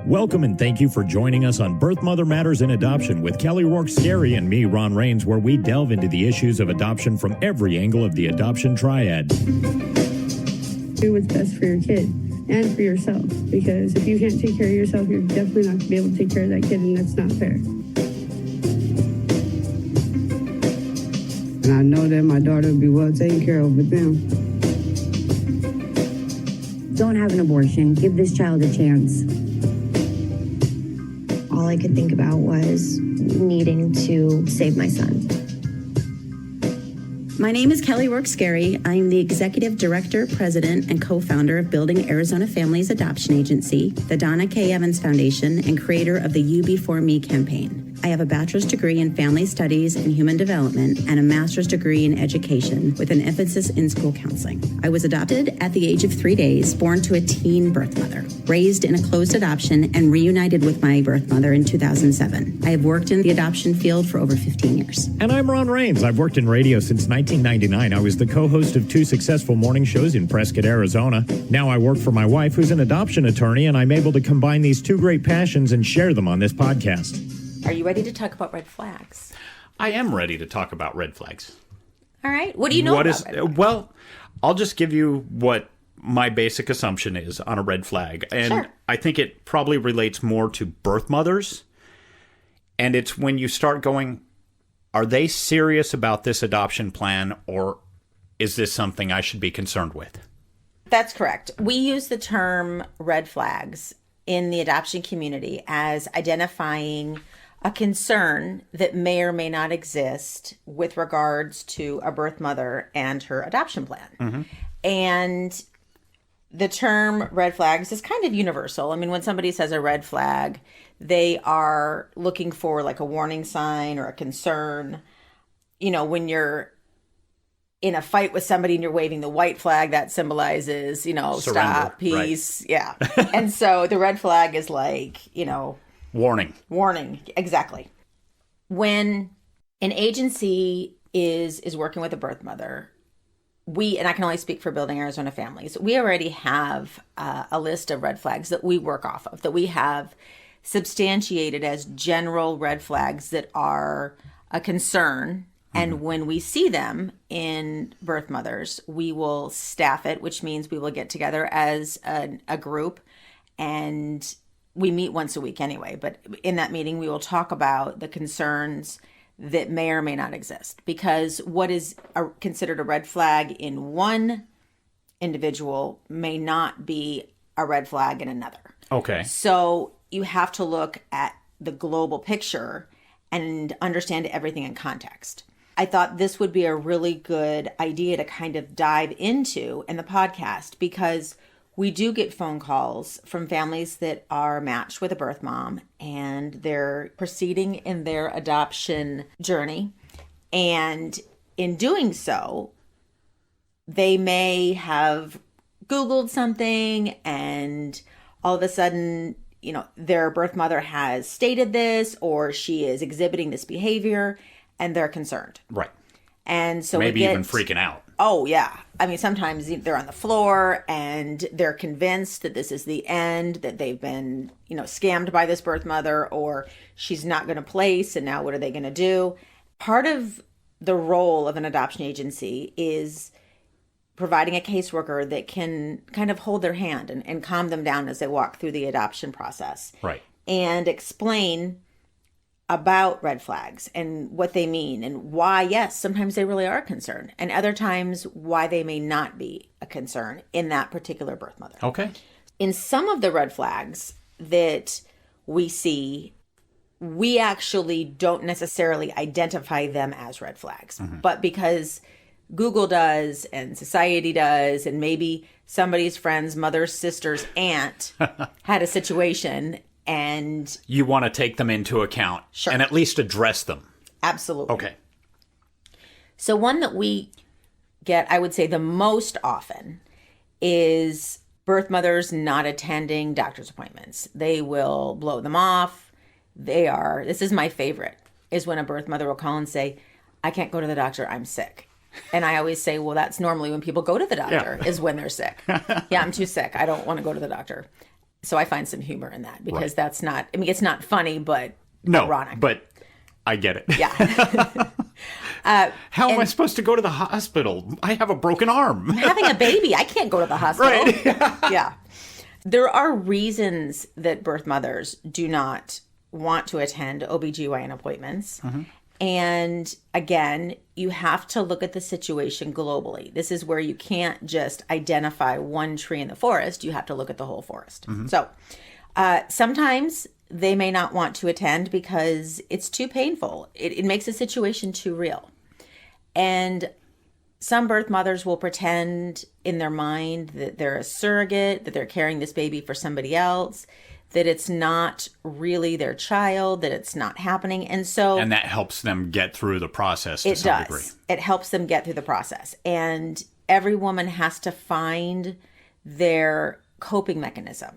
Welcome and thank you for joining us on Birth Mother Matters in Adoption with Kelly Rourke-Scary and me, Ron Rains, where we delve into the issues of adoption from every angle of the adoption triad. Do what's best for your kid and for yourself, because if you can't take care of yourself, you're definitely not going to be able to take care of that kid, and that's not fair. And I know that my daughter will be well taken care of with them. Don't have an abortion. Give this child a chance. All I could think about was needing to save my son. My name is Kelly Rourke-Scary. I'm the Executive Director, President, and co-founder of Building Arizona Families Adoption Agency, the Donna K. Evans Foundation, and creator of the You Before Me campaign. I have a bachelor's degree in family studies and human development and a master's degree in education with an emphasis in school counseling. I was adopted at the age of 3 days, born to a teen birth mother, raised in a closed adoption, and reunited with my birth mother in 2007. I have worked in the adoption field for over 15 years. And I'm Ron Rains. I've worked in radio since 1999. I was the co-host of 2 successful morning shows in Prescott, Arizona. Now I work for my wife, who's an adoption attorney, and I'm able to combine these 2 great passions and share them on this podcast. Are you ready to talk about red flags? I am ready to talk about red flags. All right. What do you know about red flags? Well, I'll just give you what my basic assumption is on a red flag. And Sure. I think it probably relates more to birth mothers. And it's when you start going, are they serious about this adoption plan, or is this something I should be concerned with? That's correct. We use the term red flags in the adoption community as identifying a concern that may or may not exist with regards to a birth mother and her adoption plan. Mm-hmm. And the term red flags is kind of universal. I mean, when somebody says a red flag, they are looking for like a warning sign or a concern. You know, when you're in a fight with somebody and you're waving the white flag, that symbolizes, you know, surrender, stop, peace. right. Yeah. And so the red flag is like, you know, warning. Exactly. When an agency is working with a birth mother, and I can only speak for Building Arizona Families, we already have a list of red flags that we work off of, that we have substantiated as general red flags that are a concern. And when we see them in birth mothers, we will staff it, which means we will get together as a group, and we meet once a week anyway. But in that meeting, we will talk about the concerns that may or may not exist, because what is considered a red flag in one individual may not be a red flag in another. Okay. So you have to look at the global picture and understand everything in context. I thought this would be a really good idea to kind of dive into in the podcast, because we do get phone calls from families that are matched with a birth mom and they're proceeding in their adoption journey. And in doing so, they may have Googled something and all of a sudden, you know, their birth mother has stated this, or she is exhibiting this behavior, and they're concerned. Right. And so maybe even freaking out. Oh, yeah. I mean, sometimes they're on the floor and they're convinced that this is the end, that they've been, you know, scammed by this birth mother, or she's not going to place, and now what are they going to do? Part of the role of an adoption agency is providing a caseworker that can kind of hold their hand and calm them down as they walk through the adoption process. Right. And explain about red flags and what they mean and why, yes, sometimes they really are a concern, and other times why they may not be a concern in that particular birth mother. Okay. In some of the red flags that we see, we actually don't necessarily identify them as red flags, but because Google does and society does, and maybe somebody's friend's mother's sister's aunt had a situation, and you want to take them into account. Sure. And at least address them. Absolutely. Okay. So one that we get, I would say the most often, is birth mothers not attending doctor's appointments. They will blow them off. This is my favorite, is when a birth mother will call and say, I can't go to the doctor, I'm sick. And I always say, well, that's normally when people go to the doctor, is when they're sick. Yeah, I'm too sick. I don't want to go to the doctor. So I find some humor in that because that's not, I mean, it's not funny, but ironic. But I get it. Yeah. How am I supposed to go to the hospital? I have a broken arm. I'm having a baby. I can't go to the hospital. Right. Yeah. There are reasons that birth mothers do not want to attend OBGYN appointments. And again, you have to look at the situation globally. This is where you can't just identify one tree in the forest. You have to look at the whole forest. So sometimes they may not want to attend because it's too painful. It makes the situation too real. And some birth mothers will pretend in their mind that they're a surrogate, that they're carrying this baby for somebody else, that it's not really their child, that it's not happening. And that helps them get through the process to some degree. It helps them get through the process. And every woman has to find their coping mechanism.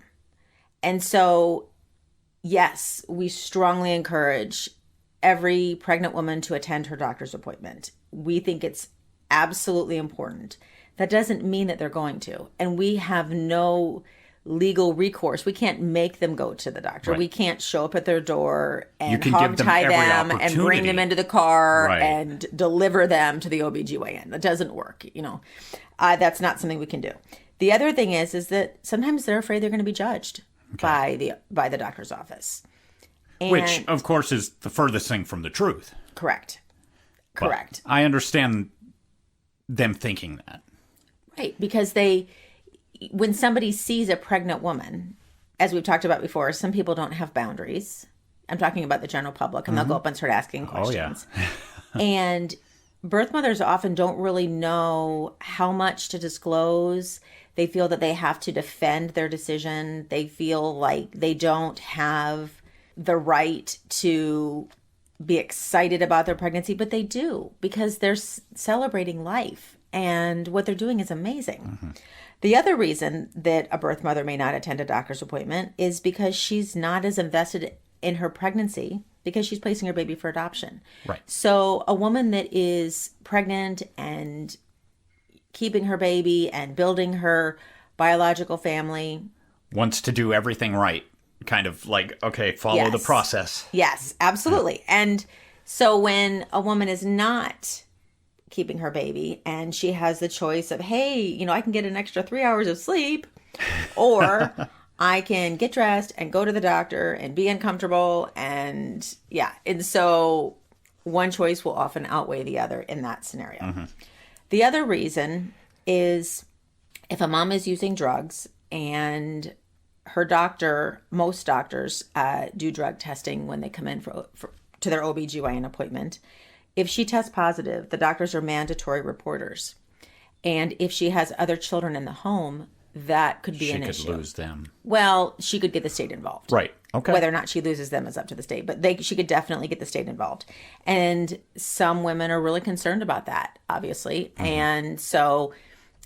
And so, yes, we strongly encourage every pregnant woman to attend her doctor's appointment. We think it's absolutely important. That doesn't mean that they're going to. And we have no legal recourse. We can't make them go to the doctor. We can't show up at their door and hog tie them and bring them into the car and deliver them to the OBGYN. That doesn't work. That's not something we can do. The other thing is that sometimes they're afraid they're going to be judged by the doctor's office. Which, of course, is the furthest thing from the truth. Correct. But I understand them thinking that. Right, because when somebody sees a pregnant woman, as we've talked about before, some people don't have boundaries. I'm talking about the general public, and they'll go up and start asking questions. Oh, yeah. And birth mothers often don't really know how much to disclose. They feel that they have to defend their decision. They feel like they don't have the right to be excited about their pregnancy, but they do because they're celebrating life, and what they're doing is amazing. The other reason that a birth mother may not attend a doctor's appointment is because she's not as invested in her pregnancy because she's placing her baby for adoption. Right. So a woman that is pregnant and keeping her baby and building her biological family wants to do everything right. Kind of like, okay, follow the process. Yes, absolutely. And so when a woman is not keeping her baby and she has the choice of, hey, I can get an extra 3 hours of sleep, or I can get dressed and go to the doctor and be uncomfortable. And so one choice will often outweigh the other in that scenario. The other reason is if a mom is using drugs and her doctor, most doctors do drug testing when they come in to their OBGYN appointment. If she tests positive, the doctors are mandatory reporters. And if she has other children in the home, that could be an issue. She could lose them. Well, she could get the state involved. Right. Okay. Whether or not she loses them is up to the state, but she could definitely get the state involved. And some women are really concerned about that, obviously. And so,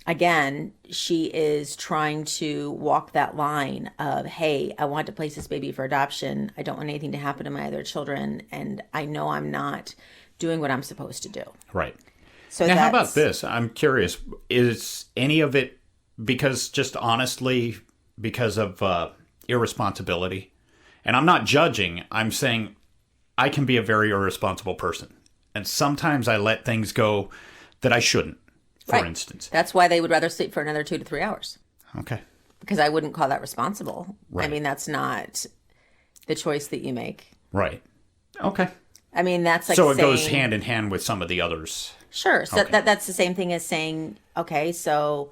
again, she is trying to walk that line of, hey, I want to place this baby for adoption. I don't want anything to happen to my other children. And I know I'm not doing what I'm supposed to do. Right. So now, how about this? I'm curious. Is any of it because of irresponsibility? And I'm not judging. I'm saying I can be a very irresponsible person. And sometimes I let things go that I shouldn't, for instance. That's why they would rather sleep for another 2 to 3 hours. Okay. Because I wouldn't call that responsible. Right. I mean, that's not the choice that you make. Right. Okay. I mean, that's like so it goes hand in hand with some of the others. Sure. So that's the same thing as saying, okay, so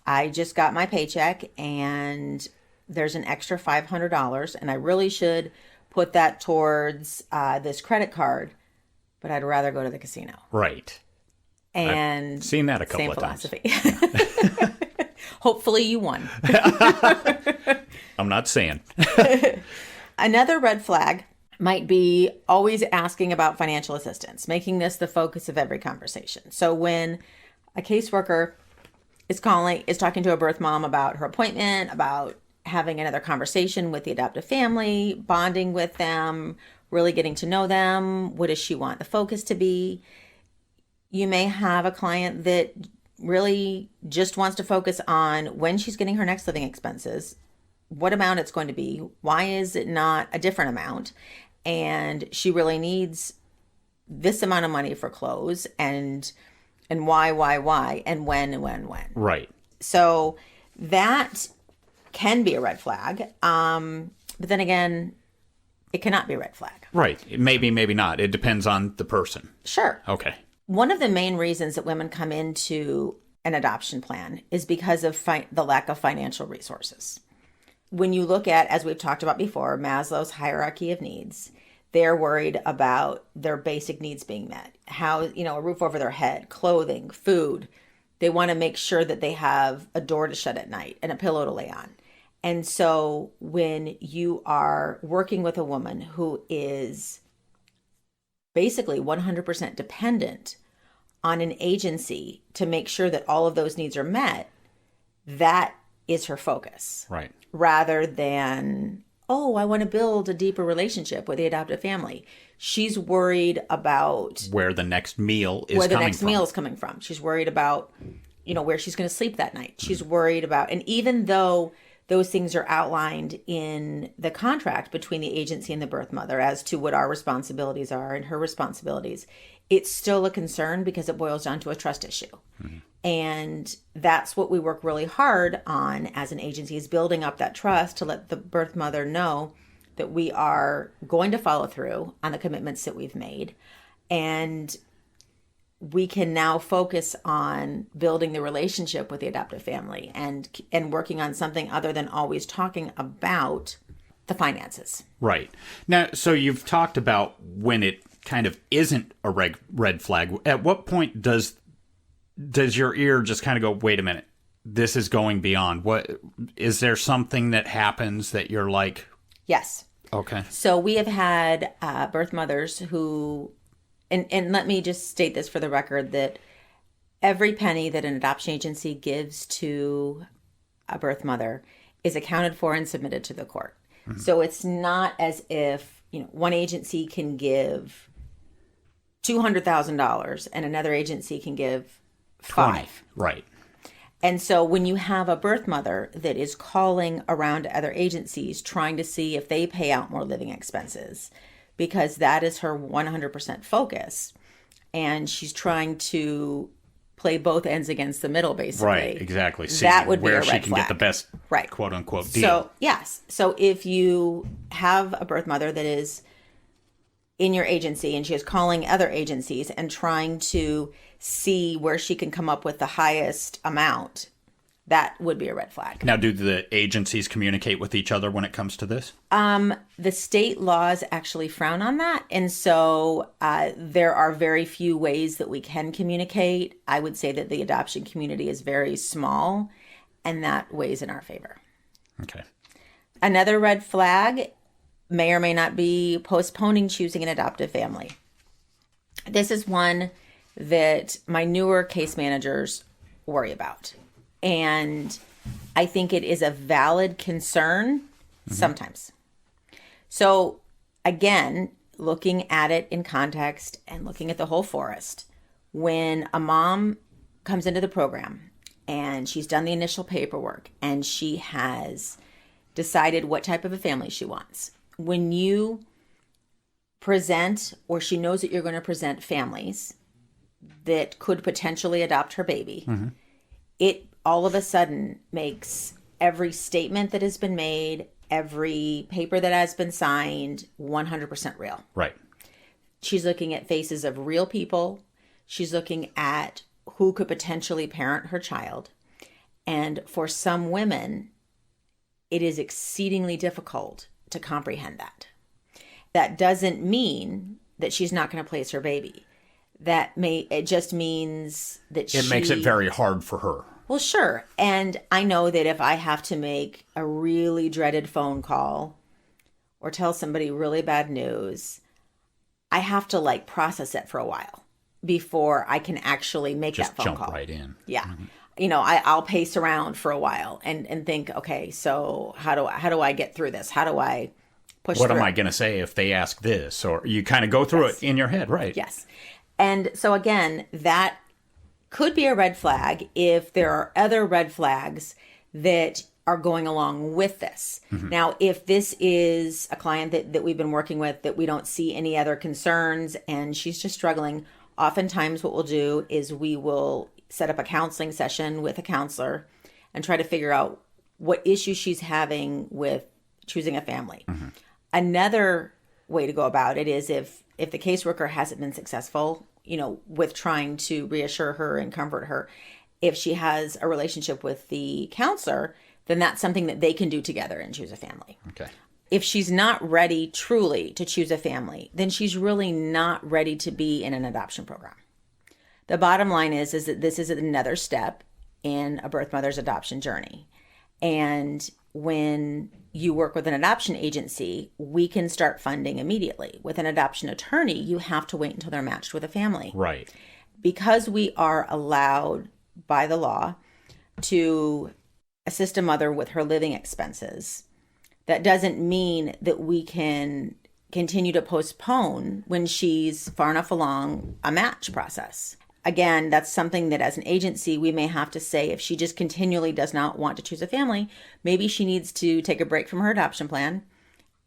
I just got my paycheck and there's an extra $500 and I really should put that towards this credit card, but I'd rather go to the casino. Right. And I've seen that a couple of philosophy. times. Hopefully you won. I'm not saying. Another red flag might be always asking about financial assistance, making this the focus of every conversation. So when a caseworker is talking to a birth mom about her appointment, about having another conversation with the adoptive family, bonding with them, really getting to know them, what does she want the focus to be? You may have a client that really just wants to focus on when she's getting her next living expenses what amount it's going to be. Why is it not a different amount? And she really needs this amount of money for clothes, and why, and when. Right. So that can be a red flag. But then again, it cannot be a red flag. Right. Maybe, maybe not. It depends on the person. Sure. Okay. One of the main reasons that women come into an adoption plan is because of the lack of financial resources. When you look at, as we've talked about before, Maslow's hierarchy of needs, they're worried about their basic needs being met. How, a roof over their head, clothing, food. They want to make sure that they have a door to shut at night and a pillow to lay on. And so when you are working with a woman who is basically 100% dependent on an agency to make sure that all of those needs are met, that is her focus. Right. Rather than, I want to build a deeper relationship with the adoptive family. She's worried about where the next meal is coming from. She's worried about, where she's going to sleep that night. She's worried about, and even though those things are outlined in the contract between the agency and the birth mother as to what our responsibilities are and her responsibilities, it's still a concern because it boils down to a trust issue. Mm-hmm. And that's what we work really hard on as an agency, is building up that trust to let the birth mother know that we are going to follow through on the commitments that we've made. And we can now focus on building the relationship with the adoptive family and working on something other than always talking about the finances. Right. Now, so you've talked about when it kind of isn't a red flag. At what point does your ear just kind of go, wait a minute, this is going beyond? What is there something that happens that you're like? Yes. Okay. So we have had birth mothers who, and let me just state this for the record, that every penny that an adoption agency gives to a birth mother is accounted for and submitted to the court. Mm-hmm. So it's not as if, one agency can give $200,000 and another agency can give $5. Right. And so when you have a birth mother that is calling around to other agencies trying to see if they pay out more living expenses, because that is her 100% focus, and she's trying to play both ends against the middle, basically. Right, exactly. See that would where be a red she can flag. get the best, right, quote unquote, deal. So, yes. So if you have a birth mother that is in your agency and she is calling other agencies and trying to see where she can come up with the highest amount, that would be a red flag. Now, do the agencies communicate with each other when it comes to this? The state laws actually frown on that. And so there are very few ways that we can communicate. I would say that the adoption community is very small, and that weighs in our favor. Okay. Another red flag may or may not be postponing choosing an adoptive family. This is one that my newer case managers worry about. And I think it is a valid concern sometimes. So again, looking at it in context and looking at the whole forest, when a mom comes into the program and she's done the initial paperwork and she has decided what type of a family she wants, when you present, or she knows that you're going to present families that could potentially adopt her baby, it all of a sudden makes every statement that has been made, every paper that has been signed, 100% real. Right. She's looking at faces of real people. She's looking at who could potentially parent her child. And for some women, it is exceedingly difficult to comprehend that. That doesn't mean that she's not going to place her baby. It just means that it makes it very hard for her. Well, sure. And I know that if I have to make a really dreaded phone call or tell somebody really bad news, I have to process it for a while before I can actually make that phone call. Just jump right in. Yeah. I'll pace around for a while and think, okay, so how do I get through this? How do I push through? What am I going to say if they ask this? Or you kind of go through it in your head, right? Yes. And so again, that could be a red flag if there are other red flags that are going along with this. Now, if this is a client that we've been working with that we don't see any other concerns and she's just struggling, oftentimes what we'll do is we will set up a counseling session with a counselor and try to figure out what issues she's having with choosing a family. Another way to go about it is if the caseworker hasn't been successful, with trying to reassure her and comfort her, if she has a relationship with the counselor, then that's something that they can do together and choose a family. Okay. If she's not ready truly to choose a family, then she's really not ready to be in an adoption program. The bottom line is that this is another step in a birth mother's adoption journey. And when you work with an adoption agency, we can start funding immediately. With an adoption attorney, you have to wait until they're matched with a family. Right. Because we are allowed by the law to assist a mother with her living expenses, that doesn't mean that we can continue to postpone when she's far enough along a match process. Again, that's something that as an agency, we may have to say if she just continually does not want to choose a family, maybe she needs to take a break from her adoption plan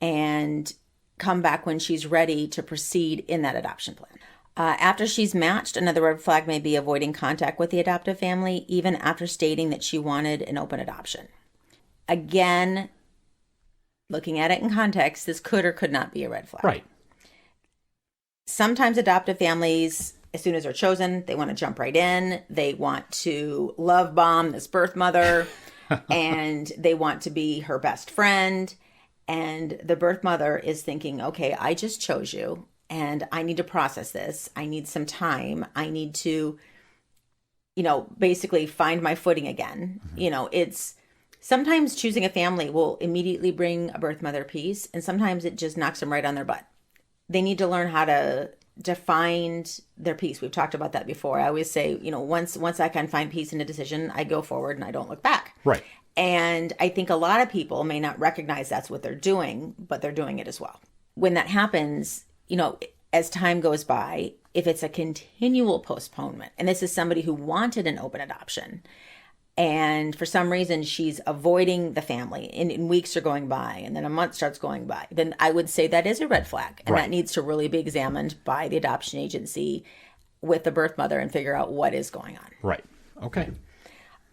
and come back when she's ready to proceed in that adoption plan. After she's matched, another red flag may be avoiding contact with the adoptive family, even after stating that she wanted an open adoption. Again, looking at it in context, this could or could not be a red flag. Right. Sometimes adoptive families, as soon as they're chosen, they want to jump right in. They want to love bomb this birth mother and they want to be her best friend. And the birth mother is thinking, okay, I just chose you and I need to process this. I need some time. I need to, basically find my footing again. It's sometimes choosing a family will immediately bring a birth mother peace. And sometimes it just knocks them right on their butt. They need to learn how to find their peace. We've talked about that before. I always say, once I can find peace in a decision, I go forward and I don't look back. Right. And I think a lot of people may not recognize that's what they're doing, but they're doing it as well. When that happens, as time goes by, if it's a continual postponement, and this is somebody who wanted an open adoption, and for some reason she's avoiding the family and weeks are going by and then a month starts going by, then I would say that is a red flag. And that needs to really be examined by the adoption agency with the birth mother and figure out what is going on. Right. Okay.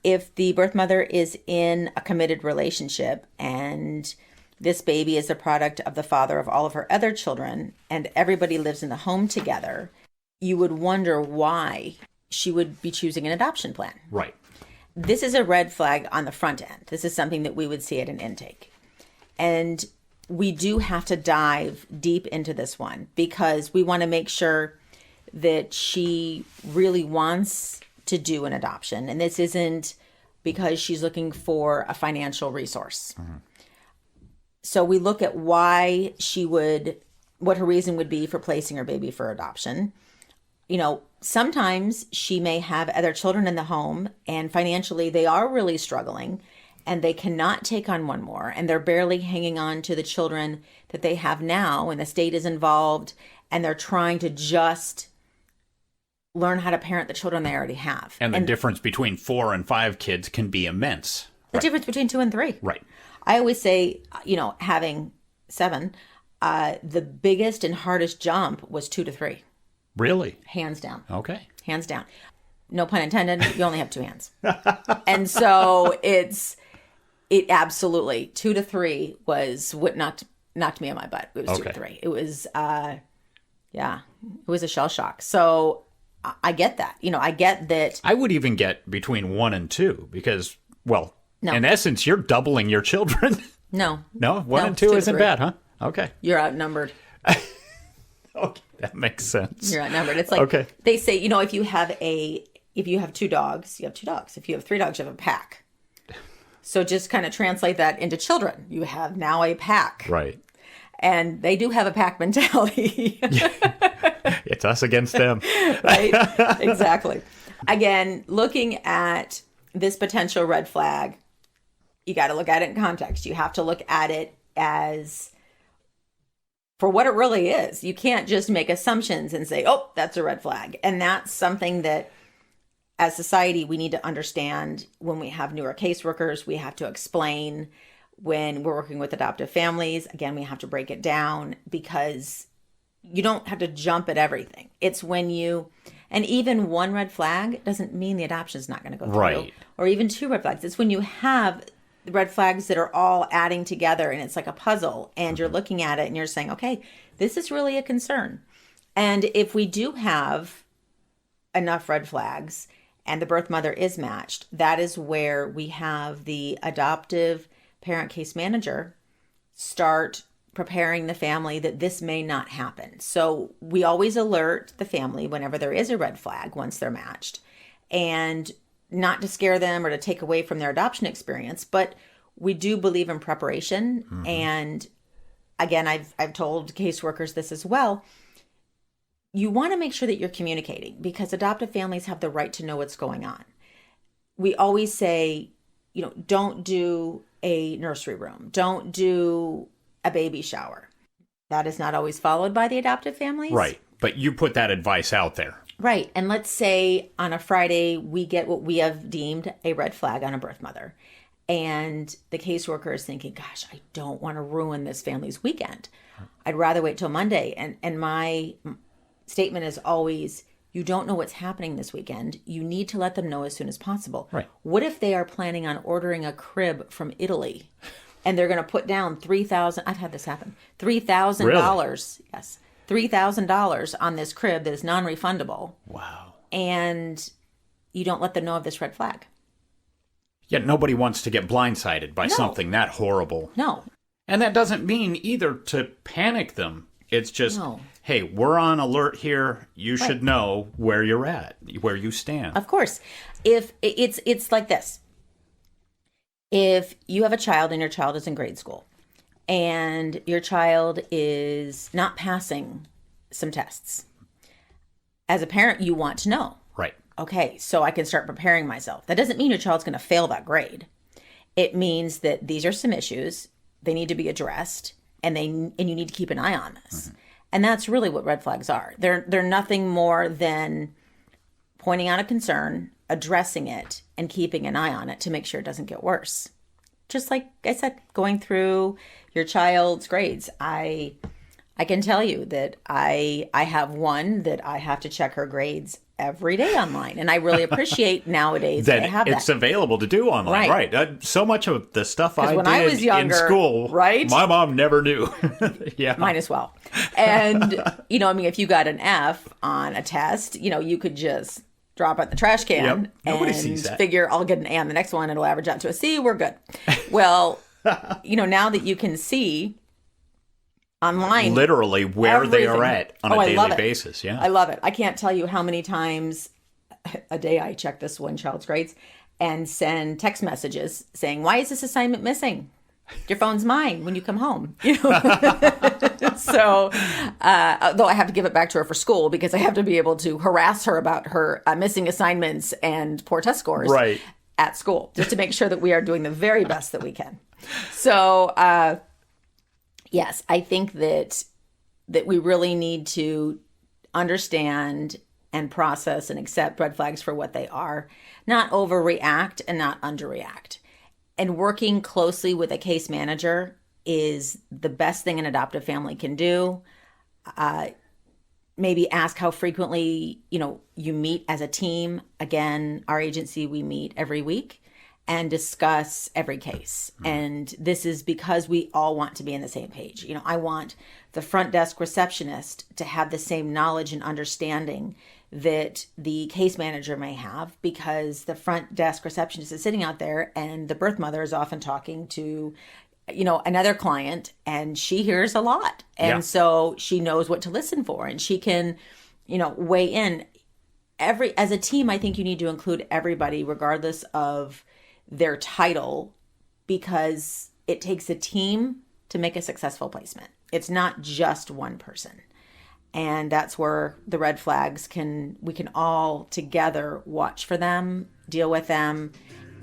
If the birth mother is in a committed relationship and this baby is a product of the father of all of her other children and everybody lives in the home together, you would wonder why she would be choosing an adoption plan. Right. This is a red flag on the front end. This is something that we would see at an intake. And we do have to dive deep into this one because we want to make sure that she really wants to do an adoption. And this isn't because she's looking for a financial resource. So we look at what her reason would be for placing her baby for adoption. Sometimes she may have other children in the home and financially they are really struggling and they cannot take on one more and they're barely hanging on to the children that they have now and the state is involved and they're trying to just learn how to parent the children they already have. And the difference between 4 and 5 kids can be immense. The difference between 2 and 3. Right. I always say, having 7, the biggest and hardest jump was 2 to 3. Really? Hands down. Okay. Hands down. No pun intended. You only have 2 hands. And so it absolutely 2 to 3 was what knocked me on my butt. It was 2 to 3. It was, it was a shell shock. So I get that. I get that. I would even get between 1 and 2 because, well, no. In essence, you're doubling your children. No. No? 1 and 2 isn't bad, huh? Okay. You're outnumbered. Okay, that makes sense. You're outnumbered. It's like they say, if you have 2 dogs, you have 2 dogs. If you have 3 dogs, you have a pack. So just kind of translate that into children. You have now a pack. Right. And they do have a pack mentality. It's us against them. Right? Exactly. Again, looking at this potential red flag, you got to look at it in context. You have to look at it as for what it really is. You can't just make assumptions and say, oh, that's a red flag. And that's something that as society, we need to understand when we have newer caseworkers, we have to explain. When we're working with adoptive families, again, we have to break it down, because you don't have to jump at everything. It's when and even one red flag doesn't mean the adoption is not going to go through. Right. Or even two red flags. It's when you have red flags that are all adding together and it's like a puzzle, and you're looking at it and you're saying, okay, this is really a concern. And if we do have enough red flags and the birth mother is matched, that is where we have the adoptive parent case manager start preparing the family that this may not happen. So we always alert the family whenever there is a red flag once they're matched, and not to scare them or to take away from their adoption experience, but we do believe in preparation. And again, I've told caseworkers this as well. You want to make sure that you're communicating, because adoptive families have the right to know what's going on. We always say, don't do a nursery room. Don't do a baby shower. That is not always followed by the adoptive families. Right. But you put that advice out there. Right. And let's say on a Friday, we get what we have deemed a red flag on a birth mother. And the caseworker is thinking, gosh, I don't want to ruin this family's weekend. I'd rather wait till Monday. And my statement is always, you don't know what's happening this weekend. You need to let them know as soon as possible. Right. What if they are planning on ordering a crib from Italy and they're going to put down $3,000? I've had this happen. $3,000. Really? Yes. $3,000 on this crib that is non-refundable. Wow. And you don't let them know of this red flag. Yet nobody wants to get blindsided by No. something that horrible. No. And that doesn't mean either to panic them. It's just, No. hey, we're on alert here. You Right. should know where you're at, where you stand. Of course. If it's like this. If you have a child and your child is in grade school and your child is not passing some tests, as a parent, you want to know. Right. Okay, so I can start preparing myself. That doesn't mean your child's going to fail that grade. It means that these are some issues. They need to be addressed, and you need to keep an eye on this. And that's really what red flags are. They're nothing more than pointing out a concern, addressing it, and keeping an eye on it to make sure it doesn't get worse. Just like I said, going through your child's grades. I can tell you that I have one that I have to check her grades every day online, and I really appreciate nowadays that I have it's that. available to do online. Right. So much of the stuff I when did I was younger, in school, right? My mom never knew. Yeah. Mine as well. And, if you got an F on a test, you could just drop it in the trash can. Yep. Nobody and sees that. figure I'll get an A on the next one. It'll average out to a C. We're good. Well, now that you can see online literally where they are everything. at on a I love daily it. basis. Yeah. I love it. I can't tell you how many times a day I check this one child's grades and send text messages saying, why is this assignment missing? Your phone's mine when you come home. So, though I have to give it back to her for school because I have to be able to harass her about her missing assignments and poor test scores Right. at school, just to make sure that we are doing the very best that we can. So, yes, I think that we really need to understand and process and accept red flags for what they are, not overreact and not underreact. And working closely with a case manager is the best thing an adoptive family can do. Maybe ask how frequently, you meet as a team. Again, our agency, we meet every week and discuss every case. And this is because we all want to be on the same page. I want the front desk receptionist to have the same knowledge and understanding that the case manager may have, because the front desk receptionist is sitting out there and the birth mother is often talking to, another client, and she hears a lot. And so she knows what to listen for, and she can, weigh in. As a team, I think you need to include everybody regardless of their title, because it takes a team to make a successful placement. It's not just one person. And that's where the red flags we can all together watch for them, deal with them,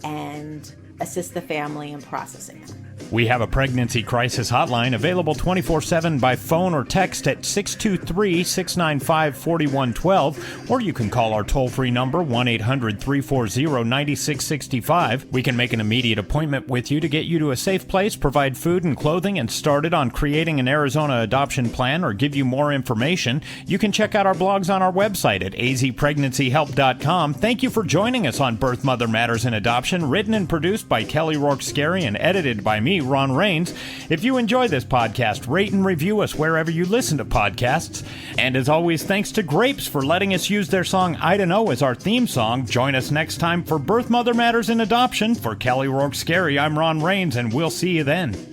and assist the family in processing them. We have a pregnancy crisis hotline available 24/7 by phone or text at 623-695-4112, or you can call our toll-free number 1-800-340-9665. We can make an immediate appointment with you to get you to a safe place, provide food and clothing, and started on creating an Arizona adoption plan or give you more information. You can check out our blogs on our website at azpregnancyhelp.com. Thank you for joining us on Birth Mother Matters in Adoption, written and produced by Kelly Rourke-Scary and edited by me, Ron Rains. If you enjoy this podcast, rate and review us wherever you listen to podcasts. And as always, thanks to Grapes for letting us use their song I Don't Know as our theme song. Join us next time for Birth Mother Matters in Adoption. For Kelly Rourke-Scary, I'm Ron Rains, and we'll see you then.